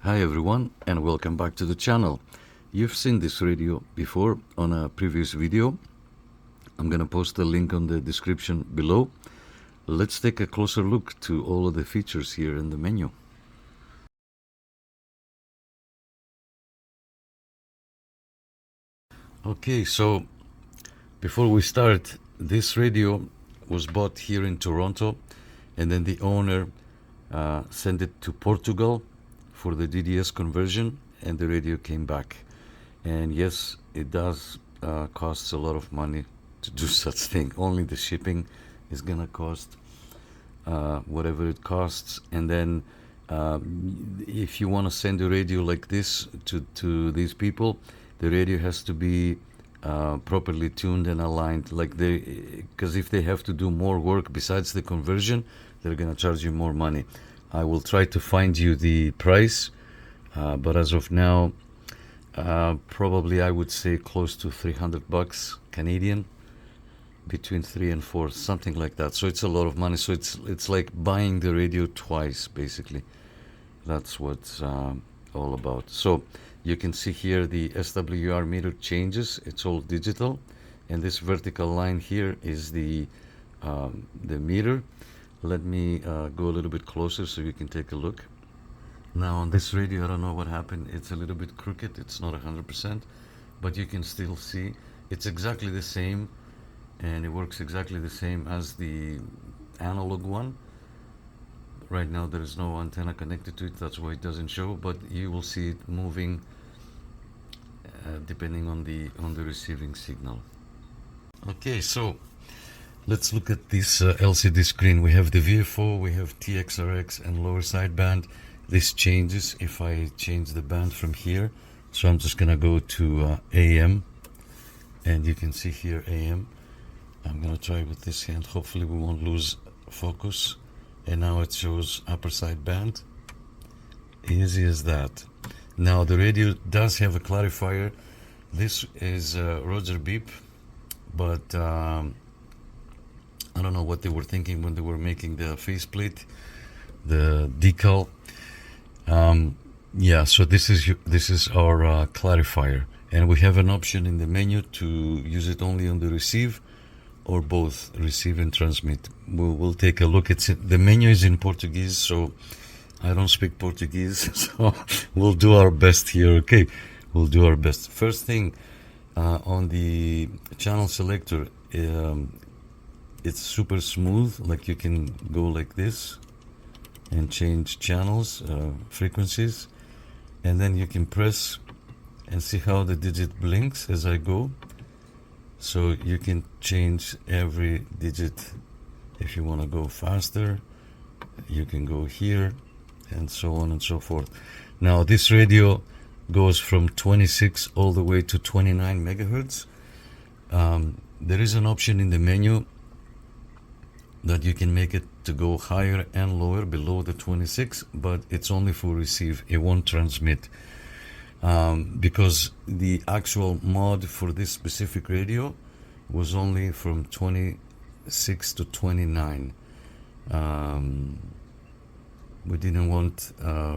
Hi everyone and welcome back to the channel. You've seen this radio before on a previous video. I'm gonna post the link on the description below. Let's take a closer look to all of the features here in the menu. Okay, so before we start, this radio was bought here in Toronto, and then the owner sent it to Portugal for the DDS conversion, and the radio came back. And yes, it does cost a lot of money to do such thing. Only the shipping is gonna cost whatever it costs, and then if you want to send a radio like this to these people, the radio has to be properly tuned and aligned, like because if they have to do more work besides the conversion, they're gonna charge you more money. I will try to find you the price, but as of now, probably I would say close to $300 Canadian, between 3 and 4, something like that. So it's a lot of money. So it's like buying the radio twice, basically. That's what's all about. So you can see here the SWR meter changes. It's all digital, and this vertical line here is the meter. Let me go a little bit closer so you can take a look. Now on this radio, I don't know what happened. It's a little bit crooked. It's not 100%, but you can still see it's exactly the same, and it works exactly the same as the analog one. Right now there is no antenna connected to it, that's why it doesn't show, but you will see it moving depending on the receiving signal. Okay, so let's look at this LCD screen. We have the VFO, we have TXRX and lower sideband. This changes if I change the band from here. So I'm just gonna go to AM, and you can see here AM. I'm gonna try with this hand. Hopefully we won't lose focus. And now it shows upper sideband. Easy as that. Now the radio does have a clarifier. This is Roger Beep, but I don't know what they were thinking when they were making the faceplate, the decal. Yeah, so this is our clarifier, and we have an option in the menu to use it only on the receive or both, receive and transmit. We'll take a look. The menu is in Portuguese, so I don't speak Portuguese, so we'll do our best here. Okay, we'll do our best. First thing, on the channel selector, it's super smooth. Like you can go like this and change channels, frequencies, and then you can press and see how the digit blinks as I go. So you can change every digit. If you want to go faster, you can go here, and so on and so forth. Now this radio goes from 26 all the way to 29 megahertz. There is an option in the menu that you can make it to go higher and lower below the 26, but it's only for receive. It won't transmit. Because the actual mod for this specific radio was only from 26 to 29. We didn't want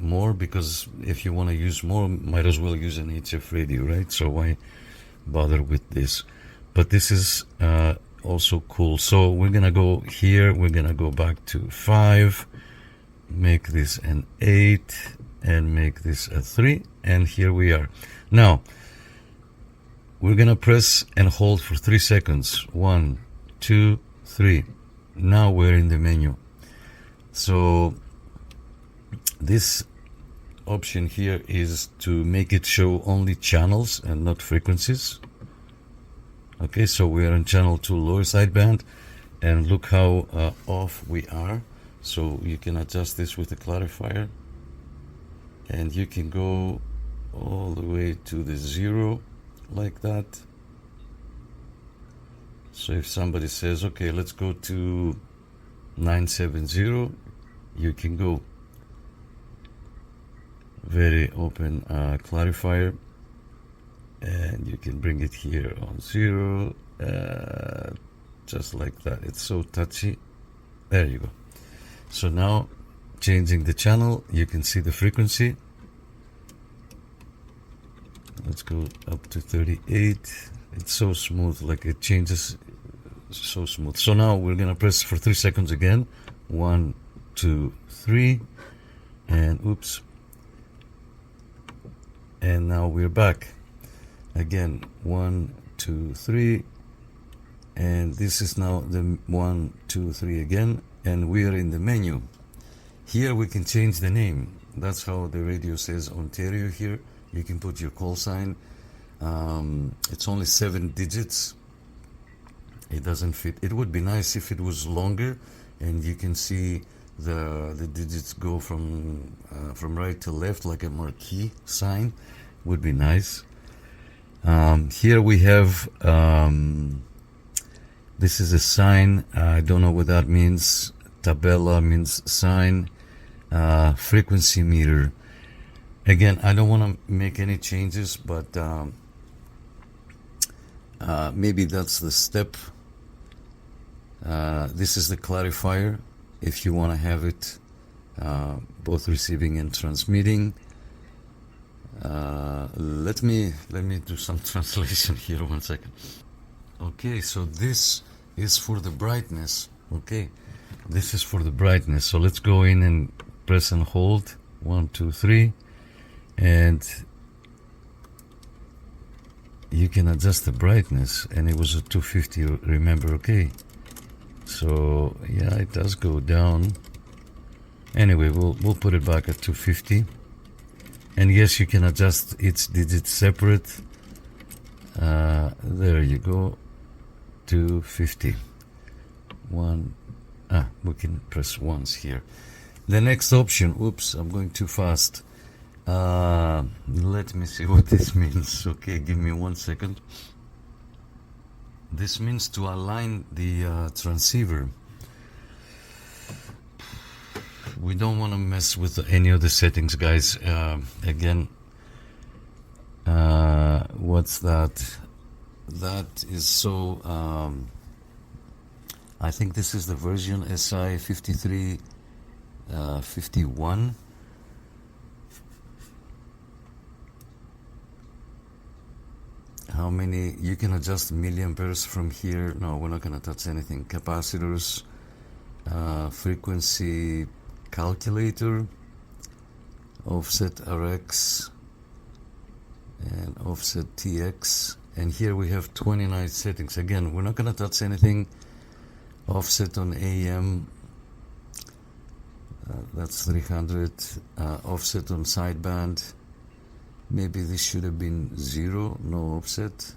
more, because if you want to use more, might as well use an HF radio, right? So why bother with this? But this is also cool. So we're gonna go here, we're gonna go back to 5, make this an 8, and make this a 3, and here we are. Now we're gonna press and hold for 3 seconds. 1, 2, 3. Now we're in the menu. So this option here is to make it show only channels and not frequencies. Okay, so we are on channel 2 lower sideband, and look how off we are. So you can adjust this with a clarifier, and you can go all the way to the 0 like that. So if somebody says, okay, let's go to 970, you can go. Very open clarifier, and you can bring it here on 0, just like that. It's so touchy. There you go. So now changing the channel, you can see the frequency, let's go up to 38. It's so smooth, like it changes so smooth. So now we're gonna press for 3 seconds again. 1, 2, 3, and oops. And now we're back again. 1, 2, 3, and this is now the 1, 2, 3 again, and we are in the menu. Here we can change the name. That's how the radio says Ontario here. You can put your call sign. It's only 7 digits. It doesn't fit. It would be nice if it was longer and you can see the digits go from right to left like a marquee sign. Would be nice. Here we have this is a sign. I don't know what that means. Tabella means sign. Frequency meter. Again, I don't want to make any changes, but maybe that's the step. This is the clarifier if you want to have it both receiving and transmitting. Let me do some translation here. 1 second. Okay, so this is for the brightness. Okay, this is for the brightness. So let's go in and press and hold. 1, 2, 3. And you can adjust the brightness, and it was a 250, remember. Okay, so yeah, it does go down. Anyway, we'll put it back at 250. And yes, you can adjust each digit separate. There you go. 250. We can press once here. The next option, oops, I'm going too fast. Let me see what this means. Okay, give me 1 second. This means to align the transceiver. We don't want to mess with any of the settings, guys. Again, what's that? That is so I think this is the version SI 5351. How many? You can adjust milliamperes from here. No, we're not going to touch anything. Capacitors, frequency calculator, offset RX, and offset TX. And here we have 29 settings. Again, we're not going to touch anything. Offset on AM, that's 300. Offset on sideband. Maybe this should have been 0, no offset.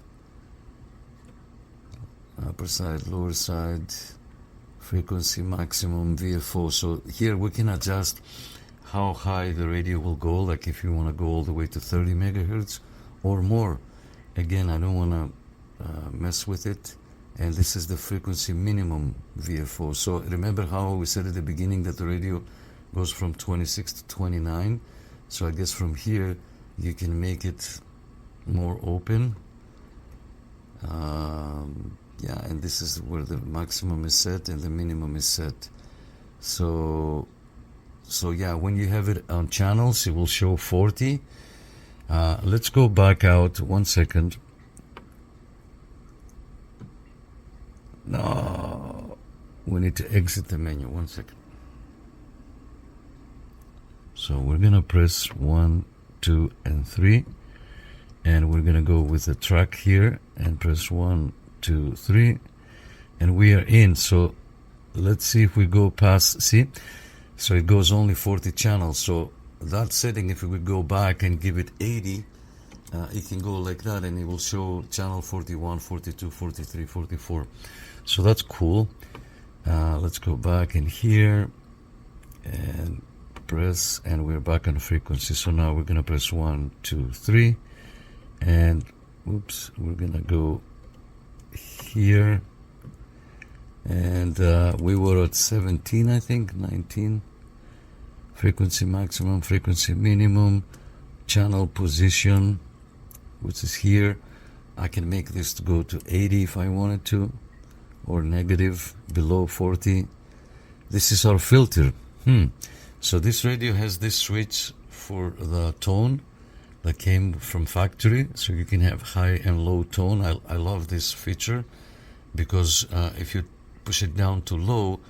Upper side, lower side, frequency maximum, VFO. So here we can adjust how high the radio will go, like if you want to go all the way to 30 megahertz or more. Again, I don't want to mess with it. And this is the frequency minimum VFO. So remember how we said at the beginning that the radio goes from 26 to 29. So I guess from here you can make it more open. Yeah, and this is where the maximum is set and the minimum is set. So yeah, when you have it on channels, it will show 40. Let's go back out 1 second. No, we need to exit the menu. 1 second. So we're gonna press 1, 2, and 3, and we're gonna go with the track here and press 1, 2, 3, and we are in. So let's see if we go past. See, so it goes only 40 channels. So that setting, if we would go back and give it 80, it can go like that, and it will show channel 41, 42, 43, 44. So that's cool. Let's go back in here and press, and we're back on frequency. So now we're gonna press 1, 2, 3, and oops, we're gonna go here, and we were at 17, I think, 19. Frequency maximum, frequency minimum, channel position, which is here. I can make this to go to 80 if I wanted to, or negative below 40. This is our filter. So this radio has this switch for the tone, that came from factory, so you can have high and low tone. I love this feature because if you push it down to low,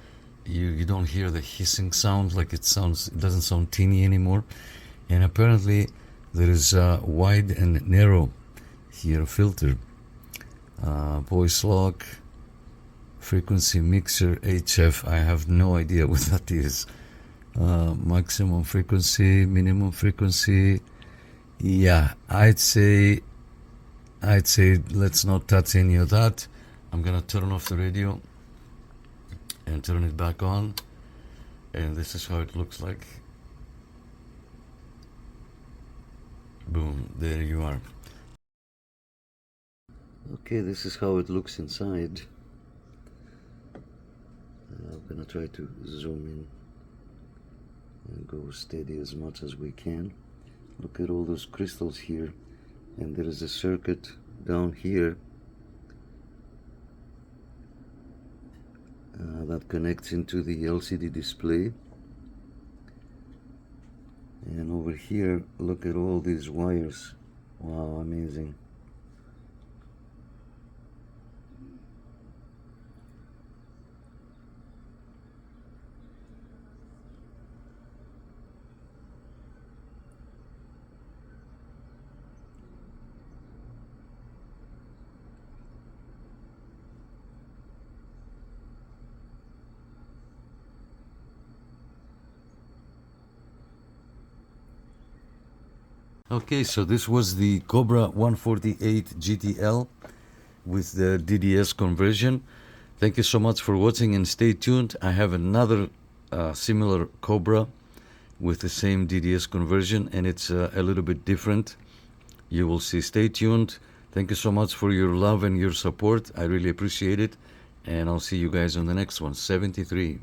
you don't hear the hissing sound, like it doesn't sound teeny anymore. And apparently there is a wide and narrow here filter, voice lock, frequency mixer, HF. I have no idea what that is. Maximum frequency, minimum frequency. Yeah, I'd say let's not touch any of that. I'm gonna turn off the radio and turn it back on, and this is how it looks like. Boom, there you are. Okay, this is how it looks inside. I'm gonna try to zoom in and go steady as much as we can. Look at all those crystals here, and there is a circuit down here that connects into the LCD display. And over here, look at all these wires. Wow, amazing. Okay, so this was the Cobra 148 GTL with the DDS conversion. Thank you so much for watching, and stay tuned. I have another similar Cobra with the same DDS conversion, and it's a little bit different. You will see. Stay tuned. Thank you so much for your love and your support. I really appreciate it, and I'll see you guys on the next one. 73.